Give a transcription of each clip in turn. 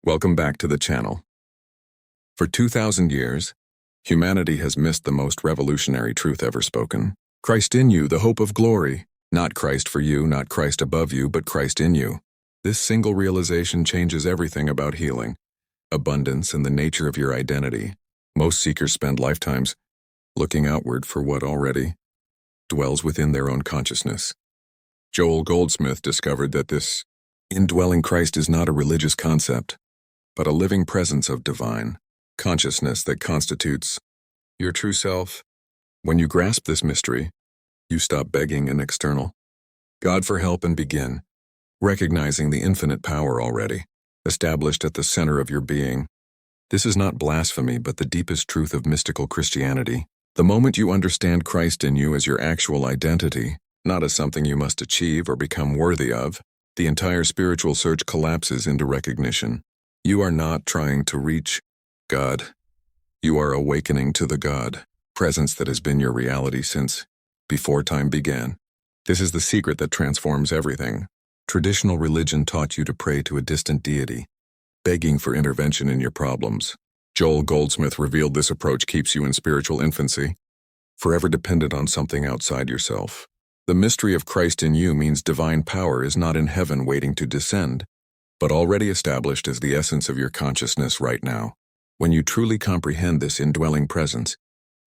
Welcome back to the channel. For 2,000 years, humanity has missed the most revolutionary truth ever spoken. Christ in you, the hope of glory. Not Christ for you, not Christ above you, but Christ in you. This single realization changes everything about healing, abundance, and the nature of your identity. Most seekers spend lifetimes looking outward for what already dwells within their own consciousness. Joel Goldsmith discovered that this indwelling Christ is not a religious concept, but a living presence of divine consciousness that constitutes your true self. When you grasp this mystery, you stop begging an external God for help and begin recognizing the infinite power already established at the center of your being. This is not blasphemy, but the deepest truth of mystical Christianity. The moment you understand Christ in you as your actual identity, not as something you must achieve or become worthy of, the entire spiritual search collapses into recognition. You are not trying to reach God. You are awakening to the God presence that has been your reality since before time began. This is the secret that transforms everything. Traditional religion taught you to pray to a distant deity, begging for intervention in your problems. Joel Goldsmith revealed this approach keeps you in spiritual infancy, forever dependent on something outside yourself. The mystery of Christ in you means divine power is not in heaven waiting to descend, but already established as the essence of your consciousness right now. When you truly comprehend this indwelling presence,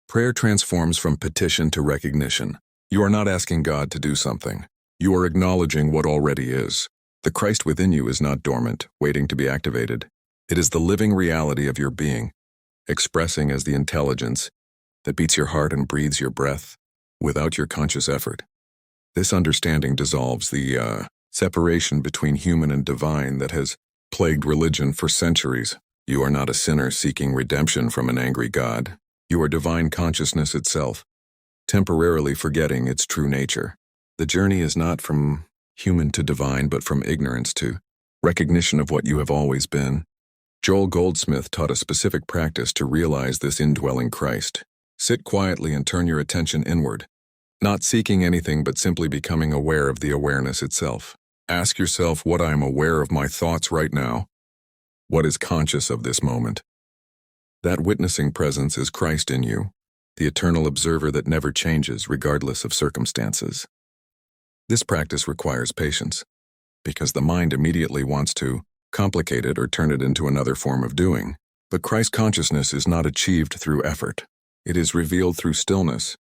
prayer transforms from petition to recognition. You are not asking God to do something. You are acknowledging what already is. The Christ within you is not dormant, waiting to be activated. It is the living reality of your being, expressing as the intelligence that beats your heart and breathes your breath without your conscious effort. This understanding dissolves the separation between human and divine that has plagued religion for centuries. You are not a sinner seeking redemption from an angry God. You are divine consciousness itself, temporarily forgetting its true nature. The journey is not from human to divine, but from ignorance to recognition of what you have always been. Joel Goldsmith taught a specific practice to realize this indwelling Christ. Sit quietly and turn your attention inward, not seeking anything but simply becoming aware of the awareness itself. Ask yourself what I am aware of my thoughts right now. What is conscious of this moment? That witnessing presence is Christ in you, the eternal observer that never changes regardless of circumstances. This practice requires patience, because the mind immediately wants to complicate it or turn it into another form of doing. But Christ consciousness is not achieved through effort. It is revealed through stillness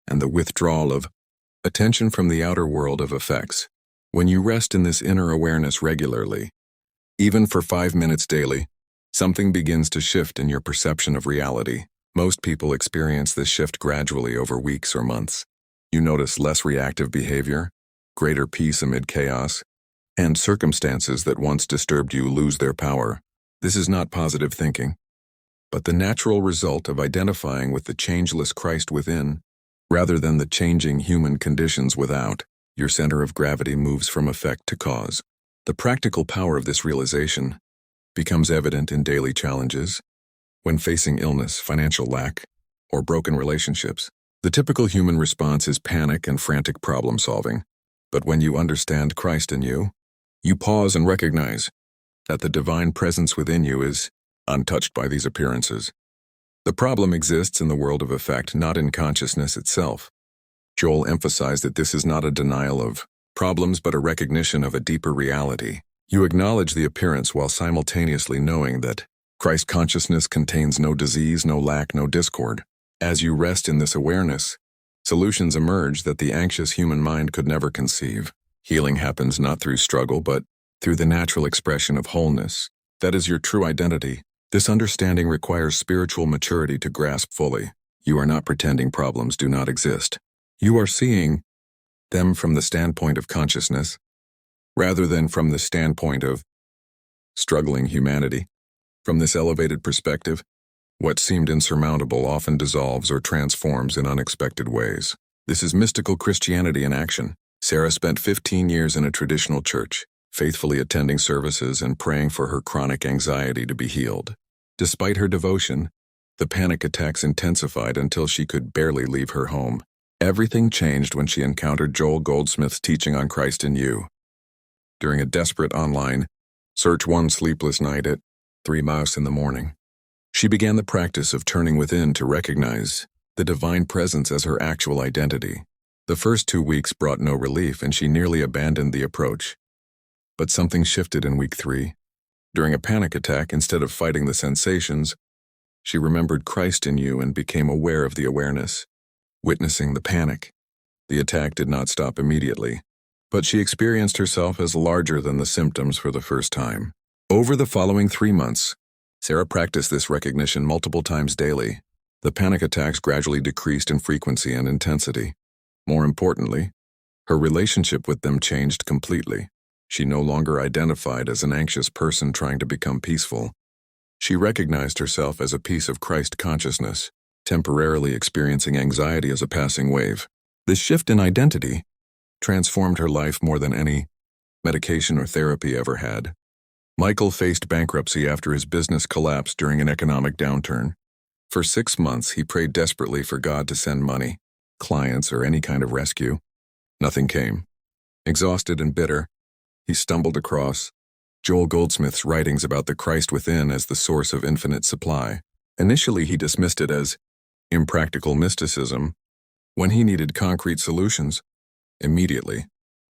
and the withdrawal of attention from the outer world of effects. When you rest in this inner awareness regularly, even for 5 minutes daily, something begins to shift in your perception of reality. Most people experience this shift gradually over weeks or months. You notice less reactive behavior, greater peace amid chaos, and circumstances that once disturbed you lose their power. This is not positive thinking, but the natural result of identifying with the changeless Christ within, rather than the changing human conditions without. Your center of gravity moves from effect to cause. The practical power of this realization becomes evident in daily challenges, when facing illness, financial lack, or broken relationships. The typical human response is panic and frantic problem solving. But when you understand Christ in you, you pause and recognize that the divine presence within you is untouched by these appearances. The problem exists in the world of effect, not in consciousness itself. Joel emphasized that this is not a denial of problems, but a recognition of a deeper reality. You acknowledge the appearance while simultaneously knowing that Christ consciousness contains no disease, no lack, no discord. As you rest in this awareness, solutions emerge that the anxious human mind could never conceive. Healing happens not through struggle, but through the natural expression of wholeness. That is your true identity. This understanding requires spiritual maturity to grasp fully. You are not pretending problems do not exist. You are seeing them from the standpoint of consciousness, rather than from the standpoint of struggling humanity. From this elevated perspective, what seemed insurmountable often dissolves or transforms in unexpected ways. This is mystical Christianity in action. Sarah spent 15 years in a traditional church, faithfully attending services and praying for her chronic anxiety to be healed. Despite her devotion, the panic attacks intensified until she could barely leave her home. Everything changed when she encountered Joel Goldsmith's teaching on Christ in you. During a desperate online Search one sleepless night at 3 miles in the morning. She began the practice of turning within to recognize the divine presence as her actual identity. The first 2 weeks brought no relief, and she nearly abandoned the approach. But something shifted in week 3. During a panic attack, instead of fighting the sensations, she remembered Christ in you and became aware of the awareness, witnessing the panic. The attack did not stop immediately, but she experienced herself as larger than the symptoms for the first time. Over the following 3 months, Sarah practiced this recognition multiple times daily. The panic attacks gradually decreased in frequency and intensity. More importantly, her relationship with them changed completely. She no longer identified as an anxious person trying to become peaceful. She recognized herself as a piece of Christ consciousness, temporarily experiencing anxiety as a passing wave. This shift in identity transformed her life more than any medication or therapy ever had. Michael faced bankruptcy after his business collapsed during an economic downturn. For 6 months, he prayed desperately for God to send money, clients, or any kind of rescue. Nothing came. Exhausted and bitter, he stumbled across Joel Goldsmith's writings about the Christ within as the source of infinite supply. Initially, he dismissed it as impractical mysticism when he needed concrete solutions immediately.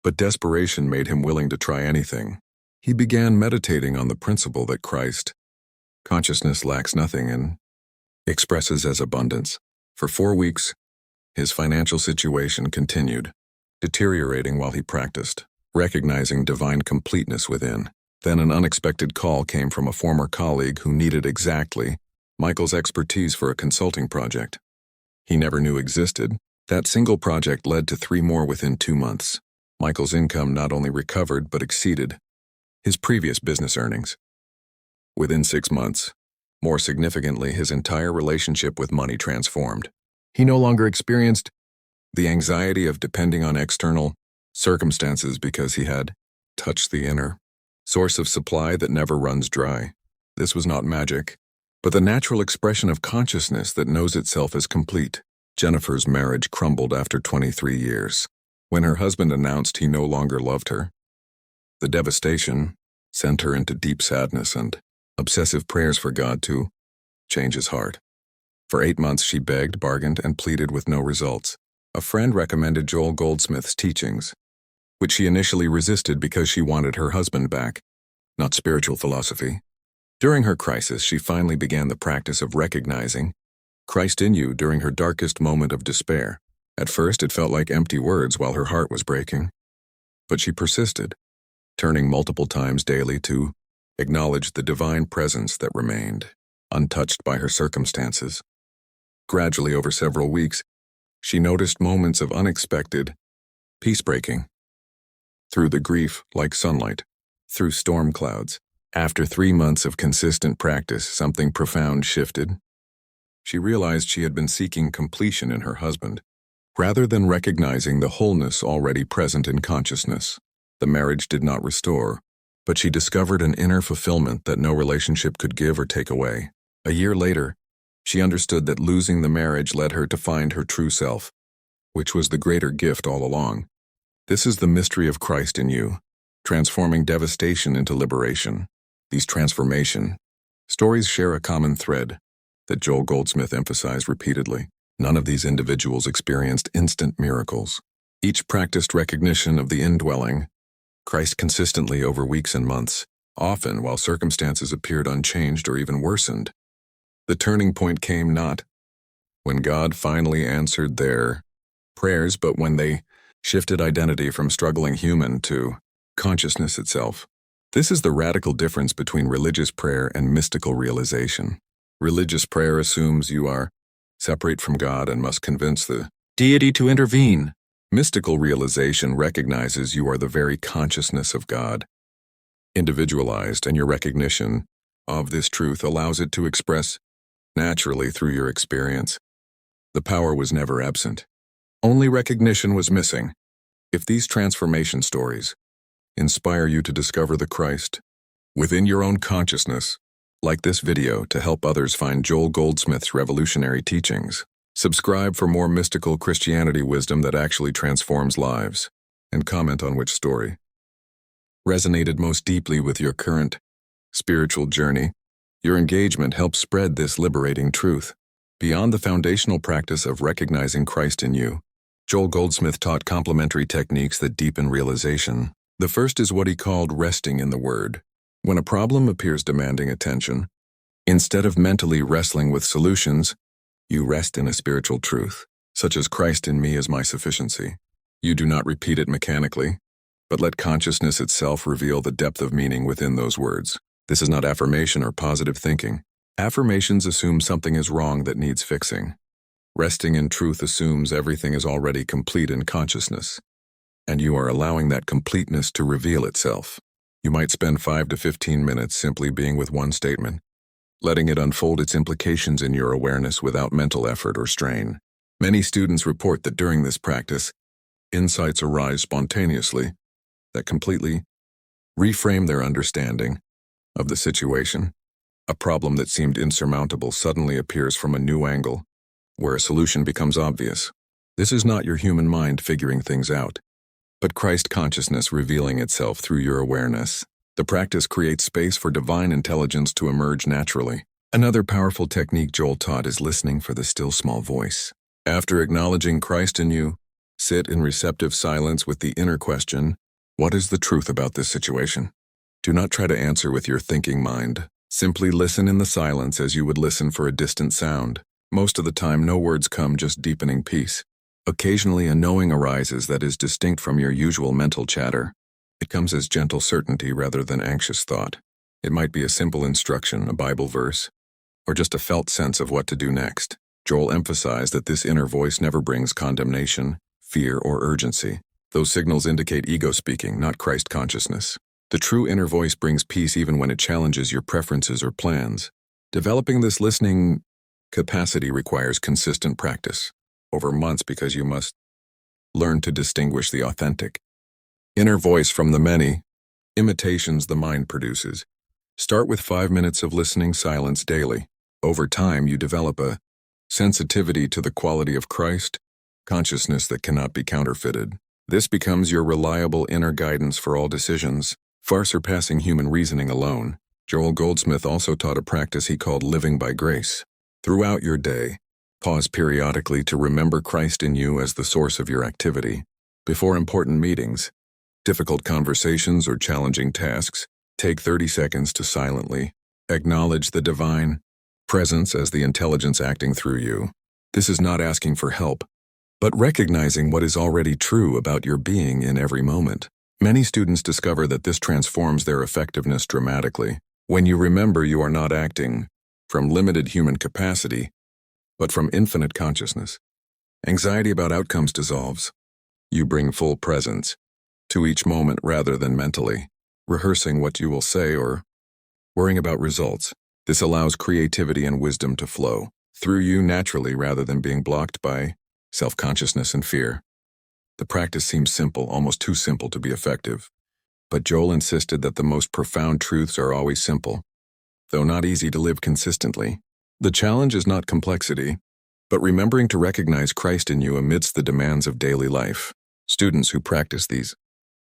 But desperation made him willing to try anything. He began meditating on the principle that Christ consciousness lacks nothing and expresses as abundance. For 4 weeks, his financial situation continued, deteriorating while he practiced, recognizing divine completeness within. Then an unexpected call came from a former colleague who needed exactly Michael's expertise for a consulting project he never knew existed. That single project led to 3 more within 2 months. Michael's income not only recovered but exceeded his previous business earnings. Within 6 months, more significantly, his entire relationship with money transformed. He no longer experienced the anxiety of depending on external circumstances because he had touched the inner source of supply that never runs dry. This was not magic, but the natural expression of consciousness that knows itself as complete. Jennifer's marriage crumbled after 23 years. When her husband announced he no longer loved her, the devastation sent her into deep sadness and obsessive prayers for God to change his heart. For 8 months she begged, bargained, and pleaded with no results. A friend recommended Joel Goldsmith's teachings, which she initially resisted because she wanted her husband back, not spiritual philosophy. During her crisis, she finally began the practice of recognizing Christ in you during her darkest moment of despair. At first, it felt like empty words while her heart was breaking. But she persisted, turning multiple times daily to acknowledge the divine presence that remained, untouched by her circumstances. Gradually, over several weeks, she noticed moments of unexpected peace breaking. Through the grief, like sunlight, through storm clouds. After 3 months of consistent practice, something profound shifted. She realized she had been seeking completion in her husband, rather than recognizing the wholeness already present in consciousness. The marriage did not restore, but she discovered an inner fulfillment that no relationship could give or take away. A year later, she understood that losing the marriage led her to find her true self, which was the greater gift all along. This is the mystery of Christ in you, transforming devastation into liberation. These transformation stories share a common thread that Joel Goldsmith emphasized repeatedly. None of these individuals experienced instant miracles. Each practiced recognition of the indwelling Christ consistently over weeks and months, often while circumstances appeared unchanged or even worsened. The turning point came not when God finally answered their prayers, but when they shifted identity from struggling human to consciousness itself. This is the radical difference between religious prayer and mystical realization. Religious prayer assumes you are separate from God and must convince the deity to intervene. Mystical realization recognizes you are the very consciousness of God, individualized, and your recognition of this truth allows it to express naturally through your experience. The power was never absent. Only recognition was missing. If these transformation stories inspire you to discover the Christ within your own consciousness, like this video to help others find Joel Goldsmith's revolutionary teachings. Subscribe for more mystical Christianity wisdom that actually transforms lives, and comment on which story resonated most deeply with your current spiritual journey. Your engagement helps spread this liberating truth. Beyond the foundational practice of recognizing Christ in you, Joel Goldsmith taught complementary techniques that deepen realization. The first is what he called resting in the Word. When a problem appears demanding attention, instead of mentally wrestling with solutions, you rest in a spiritual truth, such as Christ in me is my sufficiency. You do not repeat it mechanically, but let consciousness itself reveal the depth of meaning within those words. This is not affirmation or positive thinking. Affirmations assume something is wrong that needs fixing. Resting in truth assumes everything is already complete in consciousness, and you are allowing that completeness to reveal itself. You might spend 5 to 15 minutes simply being with one statement, letting it unfold its implications in your awareness without mental effort or strain. Many students report that during this practice, insights arise spontaneously that completely reframe their understanding of the situation. A problem that seemed insurmountable suddenly appears from a new angle, where a solution becomes obvious. This is not your human mind figuring things out, but Christ consciousness revealing itself through your awareness. The practice creates space for divine intelligence to emerge naturally. Another powerful technique Joel taught is listening for the still small voice. After acknowledging Christ in you, sit in receptive silence with the inner question, what is the truth about this situation? Do not try to answer with your thinking mind. Simply listen in the silence as you would listen for a distant sound. Most of the time, no words come, just deepening peace. Occasionally, a knowing arises that is distinct from your usual mental chatter. It comes as gentle certainty rather than anxious thought. It might be a simple instruction, a Bible verse, or just a felt sense of what to do next. Joel emphasized that this inner voice never brings condemnation, fear, or urgency. Those signals indicate ego speaking, not Christ consciousness. The true inner voice brings peace even when it challenges your preferences or plans. Developing this listening capacity requires consistent practice over months because you must learn to distinguish the authentic inner voice from the many imitations the mind produces. Start with 5 minutes of listening silence daily. Over time, you develop a sensitivity to the quality of Christ consciousness that cannot be counterfeited. This becomes your reliable inner guidance for all decisions, far surpassing human reasoning alone. Joel Goldsmith also taught a practice he called living by grace. Throughout your day, pause periodically to remember Christ in you as the source of your activity. Before important meetings, difficult conversations, or challenging tasks, take 30 seconds to silently acknowledge the divine presence as the intelligence acting through you. This is not asking for help, but recognizing what is already true about your being in every moment. Many students discover that this transforms their effectiveness dramatically. When you remember you are not acting from limited human capacity, but from infinite consciousness, anxiety about outcomes dissolves. You bring full presence to each moment rather than mentally rehearsing what you will say or worrying about results. This allows creativity and wisdom to flow through you naturally rather than being blocked by self-consciousness and fear. The practice seems simple, almost too simple to be effective, but Joel insisted that the most profound truths are always simple, though not easy to live consistently. The challenge is not complexity, but remembering to recognize Christ in you amidst the demands of daily life. Students who practice these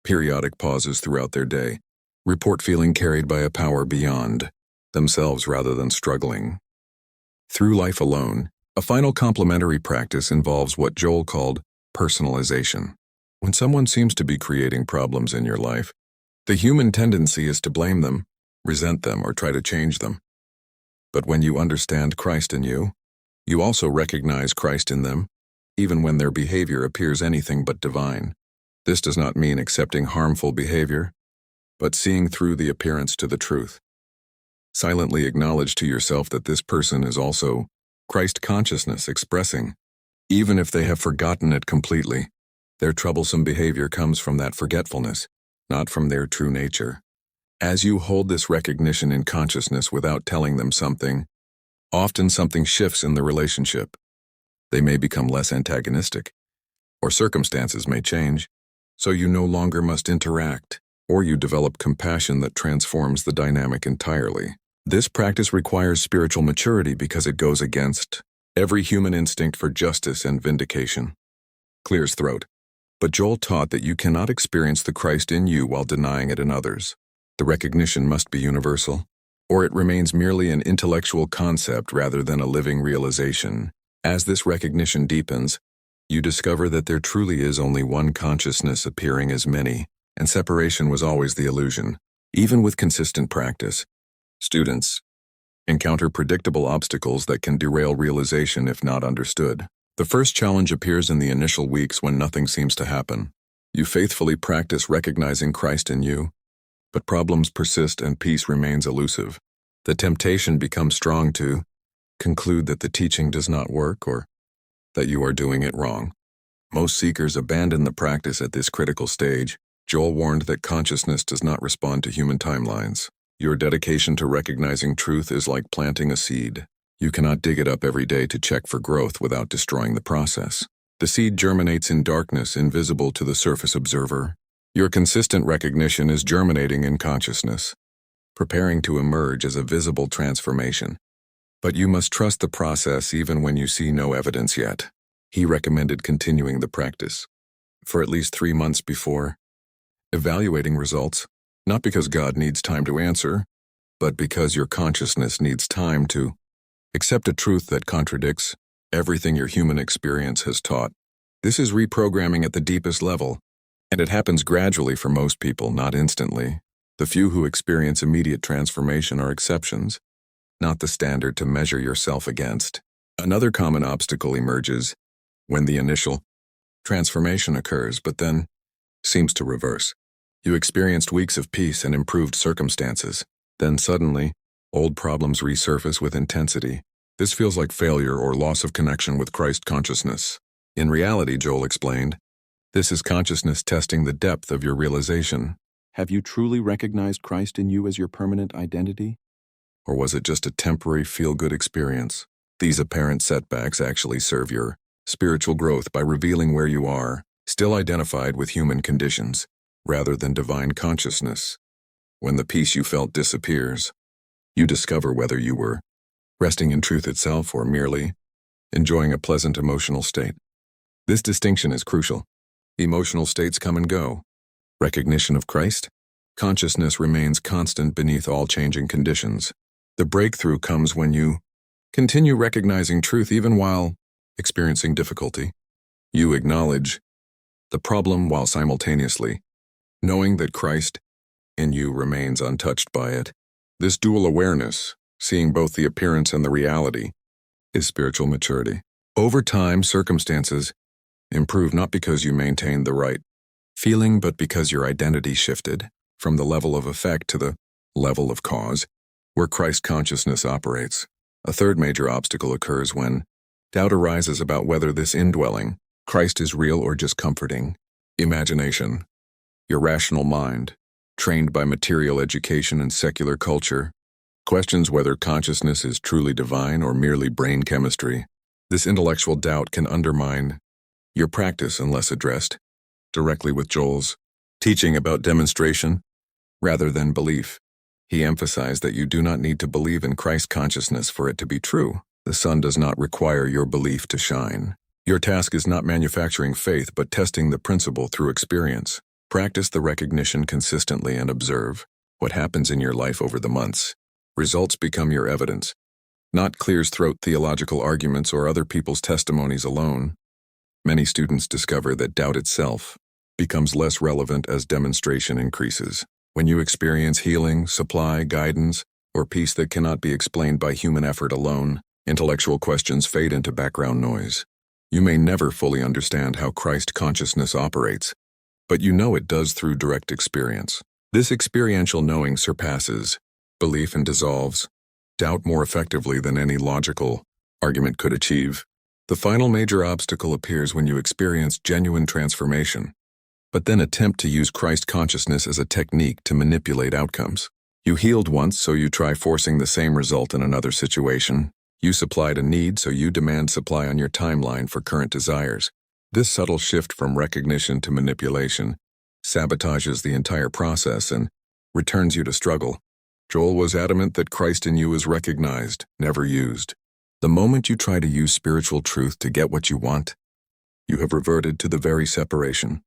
periodic pauses throughout their day report feeling carried by a power beyond themselves rather than struggling through life alone. A final complementary practice involves what Joel called personalization. When someone seems to be creating problems in your life, the human tendency is to blame them, resent them, or try to change them. But when you understand Christ in you, you also recognize Christ in them, even when their behavior appears anything but divine. This does not mean accepting harmful behavior, but seeing through the appearance to the truth. Silently acknowledge to yourself that this person is also Christ consciousness expressing, even if they have forgotten it completely. Their troublesome behavior comes from that forgetfulness, not from their true nature. As you hold this recognition in consciousness without telling them something, often something shifts in the relationship. They may become less antagonistic, or circumstances may change, so you no longer must interact, or you develop compassion that transforms the dynamic entirely. This practice requires spiritual maturity because it goes against every human instinct for justice and vindication. Clears throat, But Joel taught that you cannot experience the Christ in you while denying it in others. The recognition must be universal, or it remains merely an intellectual concept rather than a living realization. As this recognition deepens, you discover that there truly is only one consciousness appearing as many, and separation was always the illusion. Even with consistent practice, students encounter predictable obstacles that can derail realization if not understood. The first challenge appears in the initial weeks when nothing seems to happen. You faithfully practice recognizing Christ in you, but problems persist and peace remains elusive. The temptation becomes strong to conclude that the teaching does not work or that you are doing it wrong. Most seekers abandon the practice at this critical stage. Joel warned that consciousness does not respond to human timelines. Your dedication to recognizing truth is like planting a seed. You cannot dig it up every day to check for growth without destroying the process. The seed germinates in darkness, invisible to the surface observer. Your consistent recognition is germinating in consciousness, preparing to emerge as a visible transformation. But you must trust the process even when you see no evidence yet. He recommended continuing the practice for at least 3 months before evaluating results, not because God needs time to answer, but because your consciousness needs time to accept a truth that contradicts everything your human experience has taught. This is reprogramming at the deepest level, and it happens gradually for most people, not instantly. The few who experience immediate transformation are exceptions, not the standard to measure yourself against. Another common obstacle emerges when the initial transformation occurs, but then seems to reverse. You experienced weeks of peace and improved circumstances. Then suddenly, old problems resurface with intensity. This feels like failure or loss of connection with Christ consciousness. In reality, Joel explained, this is consciousness testing the depth of your realization. Have you truly recognized Christ in you as your permanent identity? Or was it just a temporary feel-good experience? These apparent setbacks actually serve your spiritual growth by revealing where you are, still identified with human conditions, rather than divine consciousness. When the peace you felt disappears, you discover whether you were resting in truth itself or merely enjoying a pleasant emotional state. This distinction is crucial. Emotional states come and go. Recognition of Christ? Consciousness remains constant beneath all changing conditions. The breakthrough comes when you continue recognizing truth even while experiencing difficulty. You acknowledge the problem while simultaneously knowing that Christ in you remains untouched by it. This dual awareness, seeing both the appearance and the reality, is spiritual maturity. Over time, circumstances improve not because you maintained the right feeling, but because your identity shifted from the level of effect to the level of cause, where Christ consciousness operates. A third major obstacle occurs when doubt arises about whether this indwelling Christ is real or just comforting. Imagination, your rational mind, trained by material education and secular culture, questions whether consciousness is truly divine or merely brain chemistry. This intellectual doubt can undermine your practice unless addressed directly with Joel's teaching about demonstration rather than belief. He emphasized that you do not need to believe in Christ consciousness for it to be true. The sun does not require your belief to shine. Your task is not manufacturing faith, but testing the principle through experience. Practice the recognition consistently and observe what happens in your life over the months. Results become your evidence, not clear-throat theological arguments or other people's testimonies alone. Many students discover that doubt itself becomes less relevant as demonstration increases. When you experience healing, supply, guidance, or peace that cannot be explained by human effort alone, intellectual questions fade into background noise. You may never fully understand how Christ consciousness operates, but you know it does through direct experience. This experiential knowing surpasses belief and dissolves doubt more effectively than any logical argument could achieve. The final major obstacle appears when you experience genuine transformation, but then attempt to use Christ consciousness as a technique to manipulate outcomes. You healed once, so you try forcing the same result in another situation. You supplied a need, so you demand supply on your timeline for current desires. This subtle shift from recognition to manipulation sabotages the entire process and returns you to struggle. Joel was adamant that Christ in you is recognized, never used. The moment you try to use spiritual truth to get what you want, you have reverted to the very separation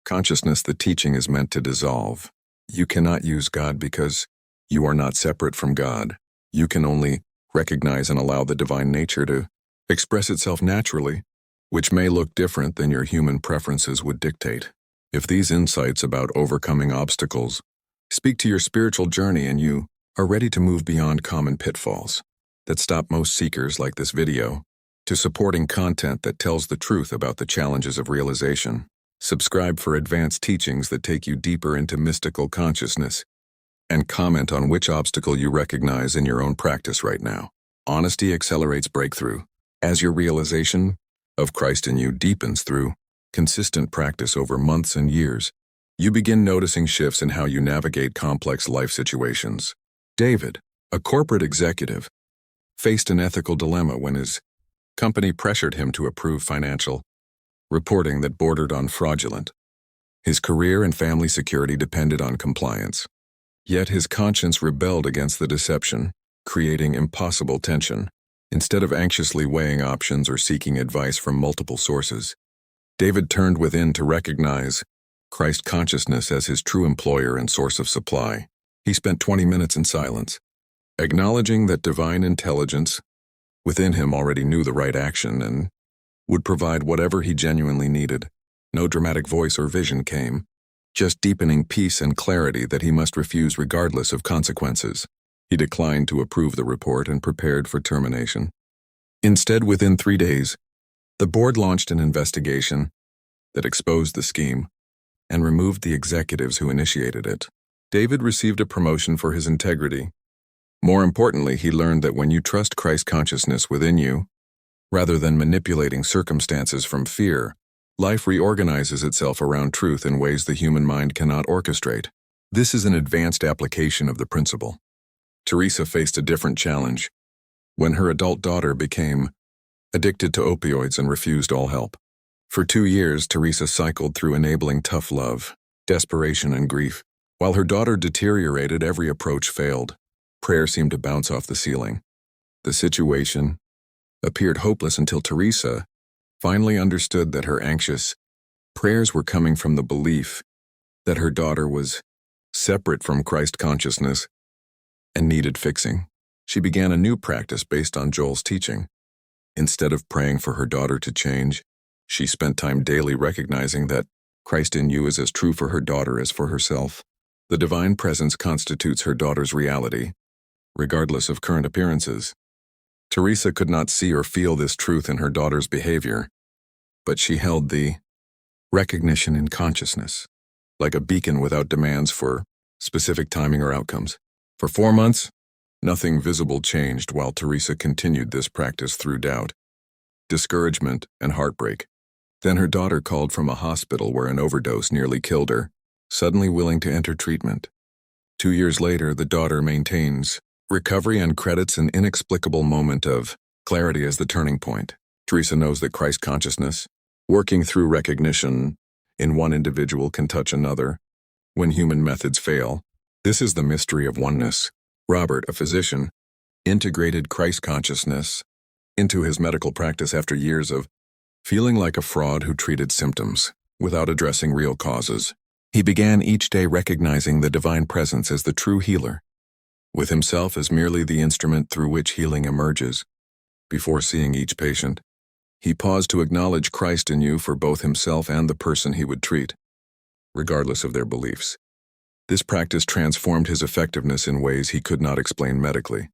Consciousness, the teaching is meant to dissolve. You cannot use God because you are not separate from God. You can only recognize and allow the divine nature to express itself naturally, which may look different than your human preferences would dictate. If these insights about overcoming obstacles speak to your spiritual journey and you are ready to move beyond common pitfalls that stop most seekers like this video, to supporting content that tells the truth about the challenges of realization, subscribe for advanced teachings that take you deeper into mystical consciousness, and comment on which obstacle you recognize in your own practice right now. Honesty accelerates breakthrough as your realization of Christ in you deepens through consistent practice over months and years. You begin noticing shifts in how you navigate complex life situations. David, a corporate executive, faced an ethical dilemma when his company pressured him to approve financial reporting that bordered on fraudulent. His career and family security depended on compliance. Yet his conscience rebelled against the deception, creating impossible tension. Instead of anxiously weighing options or seeking advice from multiple sources, David turned within to recognize Christ consciousness as his true employer and source of supply. He spent 20 minutes in silence, acknowledging that divine intelligence within him already knew the right action and would provide whatever he genuinely needed. No dramatic voice or vision came, just deepening peace and clarity that he must refuse regardless of consequences. He declined to approve the report and prepared for termination. Instead, within 3 days, the board launched an investigation that exposed the scheme and removed the executives who initiated it. David received a promotion for his integrity. More importantly, he learned that when you trust Christ consciousness within you, rather than manipulating circumstances from fear, life reorganizes itself around truth in ways the human mind cannot orchestrate. This is an advanced application of the principle. Teresa faced a different challenge when her adult daughter became addicted to opioids and refused all help. For 2 years, Teresa cycled through enabling tough love, desperation, and grief. While her daughter deteriorated, every approach failed. Prayer seemed to bounce off the ceiling. The situation appeared hopeless until Teresa finally understood that her anxious prayers were coming from the belief that her daughter was separate from Christ consciousness and needed fixing. She began a new practice based on Joel's teaching. Instead of praying for her daughter to change, she spent time daily recognizing that Christ in you is as true for her daughter as for herself. The divine presence constitutes her daughter's reality, regardless of current appearances. Teresa could not see or feel this truth in her daughter's behavior, but she held the recognition in consciousness, like a beacon without demands for specific timing or outcomes. For 4 months, nothing visible changed while Teresa continued this practice through doubt, discouragement, and heartbreak. Then her daughter called from a hospital where an overdose nearly killed her, suddenly willing to enter treatment. 2 years later, the daughter maintains recovery and credits an inexplicable moment of clarity as the turning point. Teresa knows that Christ consciousness, working through recognition in one individual, can touch another when human methods fail. This is the mystery of oneness. Robert, a physician, integrated Christ consciousness into his medical practice after years of feeling like a fraud who treated symptoms without addressing real causes. He began each day recognizing the divine presence as the true healer, with himself as merely the instrument through which healing emerges. Before seeing each patient, he paused to acknowledge Christ in you for both himself and the person he would treat, regardless of their beliefs. This practice transformed his effectiveness in ways he could not explain medically.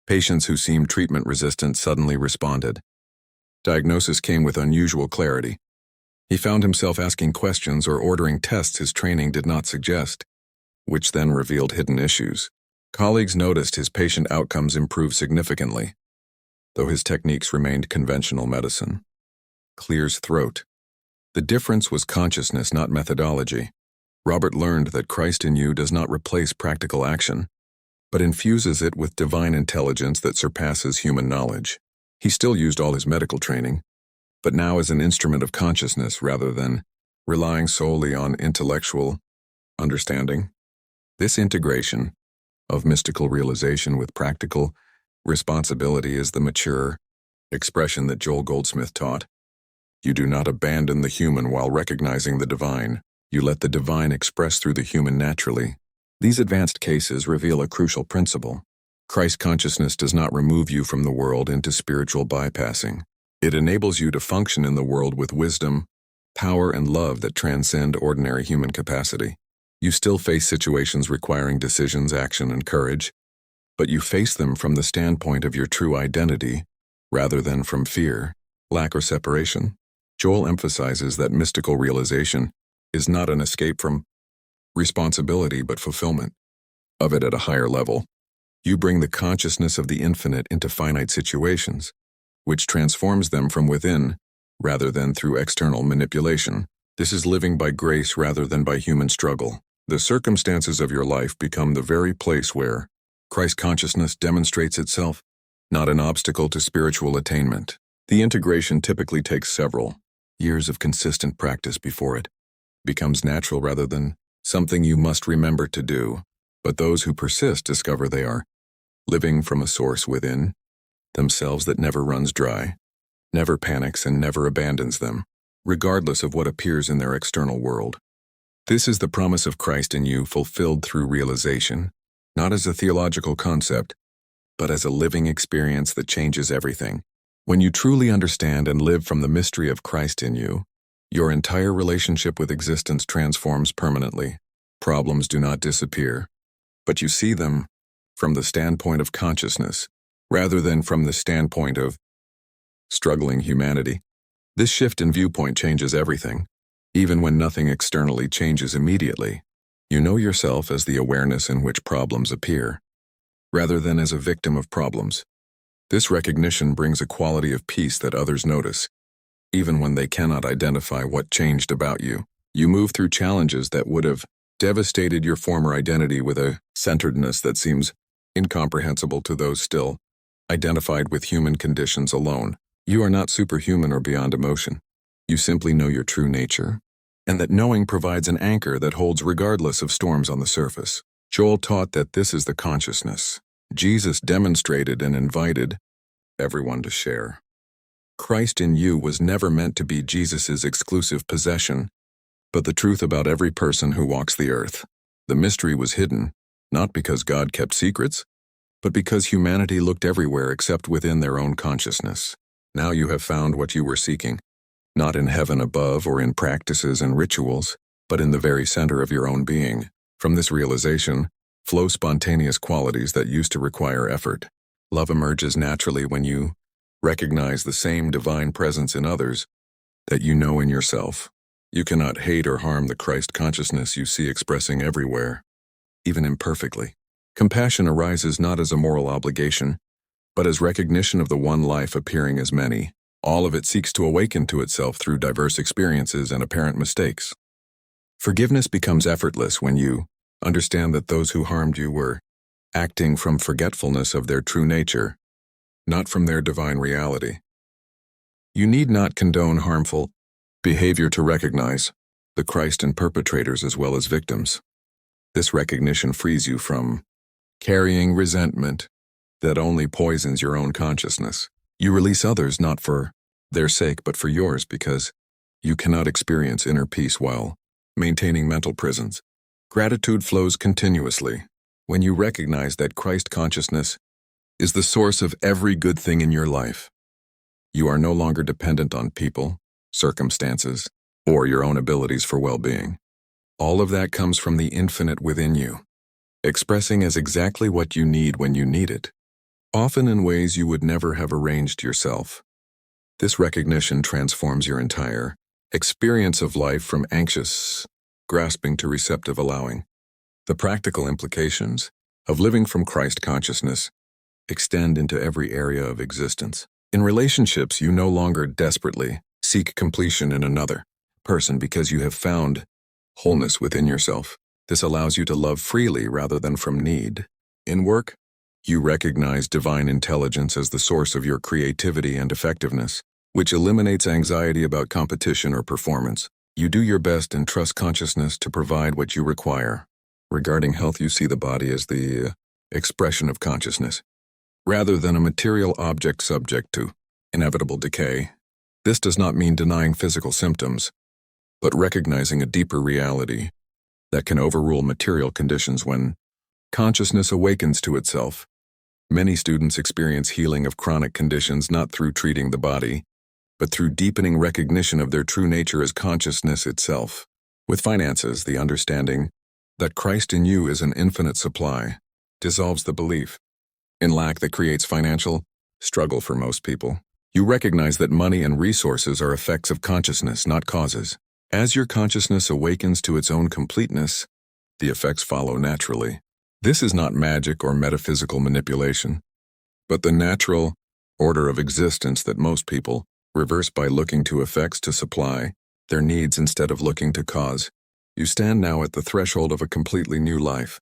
Patients who seemed treatment-resistant suddenly responded. Diagnosis came with unusual clarity. He found himself asking questions or ordering tests his training did not suggest, which then revealed hidden issues. Colleagues noticed his patient outcomes improved significantly, though his techniques remained conventional medicine. Clears throat. The difference was consciousness, not methodology. Robert learned that Christ in you does not replace practical action, but infuses it with divine intelligence that surpasses human knowledge. He still used all his medical training, but now as an instrument of consciousness rather than relying solely on intellectual understanding. This integration of mystical realization with practical responsibility is the mature expression that Joel Goldsmith taught. You do not abandon the human while recognizing the divine. You let the divine express through the human naturally. These advanced cases reveal a crucial principle. Christ consciousness does not remove you from the world into spiritual bypassing. It enables you to function in the world with wisdom, power, and love that transcend ordinary human capacity. You still face situations requiring decisions, action, and courage, but you face them from the standpoint of your true identity, rather than from fear, lack, or separation. Joel emphasizes that mystical realization is not an escape from responsibility but fulfillment of it at a higher level. You bring the consciousness of the infinite into finite situations, which transforms them from within rather than through external manipulation. This is living by grace rather than by human struggle. The circumstances of your life become the very place where Christ consciousness demonstrates itself, not an obstacle to spiritual attainment. The integration typically takes several years of consistent practice before it becomes natural rather than something you must remember to do. But those who persist discover they are living from a source within themselves that never runs dry, never panics, and never abandons them, regardless of what appears in their external world. This is the promise of Christ in you fulfilled through realization, not as a theological concept, but as a living experience that changes everything. When you truly understand and live from the mystery of Christ in you, your entire relationship with existence transforms permanently. Problems do not disappear, but you see them from the standpoint of consciousness, rather than from the standpoint of struggling humanity. This shift in viewpoint changes everything. Even when nothing externally changes immediately, you know yourself as the awareness in which problems appear, rather than as a victim of problems. This recognition brings a quality of peace that others notice, even when they cannot identify what changed about you. You move through challenges that would have devastated your former identity with a centeredness that seems incomprehensible to those still identified with human conditions alone. You are not superhuman or beyond emotion. You simply know your true nature, and that knowing provides an anchor that holds regardless of storms on the surface. Joel taught that this is the consciousness Jesus demonstrated and invited everyone to share. Christ in you was never meant to be Jesus's exclusive possession, but the truth about every person who walks the earth. The mystery was hidden, not because God kept secrets, but because humanity looked everywhere except within their own consciousness. Now you have found what you were seeking, not in heaven above or in practices and rituals, but in the very center of your own being. From this realization flow spontaneous qualities that used to require effort. Love emerges naturally when you recognize the same divine presence in others that you know in yourself. You cannot hate or harm the Christ consciousness you see expressing everywhere, even imperfectly. Compassion arises not as a moral obligation, but as recognition of the one life appearing as many. All of it seeks to awaken to itself through diverse experiences and apparent mistakes. Forgiveness becomes effortless when you understand that those who harmed you were acting from forgetfulness of their true nature, not from their divine reality. You need not condone harmful behavior to recognize the Christ in perpetrators as well as victims. This recognition frees you from carrying resentment that only poisons your own consciousness. You release others not for their sake but for yours, because you cannot experience inner peace while maintaining mental prisons. Gratitude flows continuously when you recognize that Christ consciousness is the source of every good thing in your life. You are no longer dependent on people, circumstances, or your own abilities for well-being. All of that comes from the infinite within you, expressing as exactly what you need when you need it, often in ways you would never have arranged yourself. This recognition transforms your entire experience of life from anxious grasping to receptive allowing. The practical implications of living from Christ consciousness extend into every area of existence. In relationships, you no longer desperately seek completion in another person because you have found wholeness within yourself. This allows you to love freely rather than from need. In work, you recognize divine intelligence as the source of your creativity and effectiveness, which eliminates anxiety about competition or performance. You do your best and trust consciousness to provide what you require. Regarding health, you see the body as the expression of consciousness, rather than a material object subject to inevitable decay. This does not mean denying physical symptoms, but recognizing a deeper reality that can overrule material conditions when consciousness awakens to itself. Many students experience healing of chronic conditions not through treating the body, but through deepening recognition of their true nature as consciousness itself. With finances, the understanding that Christ in you is an infinite supply dissolves the belief in lack that creates financial struggle for most people. You recognize that money and resources are effects of consciousness, not causes. As your consciousness awakens to its own completeness, the effects follow naturally. This is not magic or metaphysical manipulation, but the natural order of existence that most people reverse by looking to effects to supply their needs instead of looking to cause. You stand now at the threshold of a completely new life,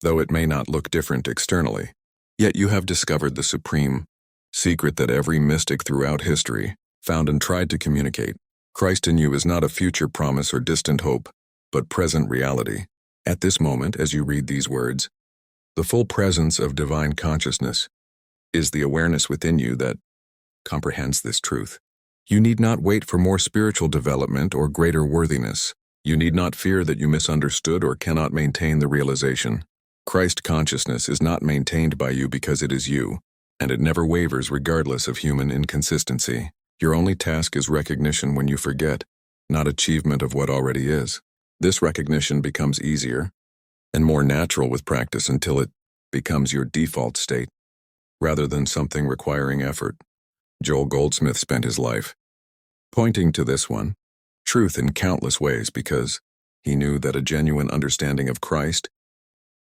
though it may not look different externally. Yet you have discovered the supreme secret that every mystic throughout history found and tried to communicate. Christ in you is not a future promise or distant hope, but present reality. At this moment, as you read these words, the full presence of divine consciousness is the awareness within you that comprehends this truth. You need not wait for more spiritual development or greater worthiness. You need not fear that you misunderstood or cannot maintain the realization. Christ consciousness is not maintained by you because it is you, and it never wavers regardless of human inconsistency. Your only task is recognition when you forget, not achievement of what already is. This recognition becomes easier and more natural with practice until it becomes your default state, rather than something requiring effort. Joel Goldsmith spent his life pointing to this one truth in countless ways because he knew that a genuine understanding of Christ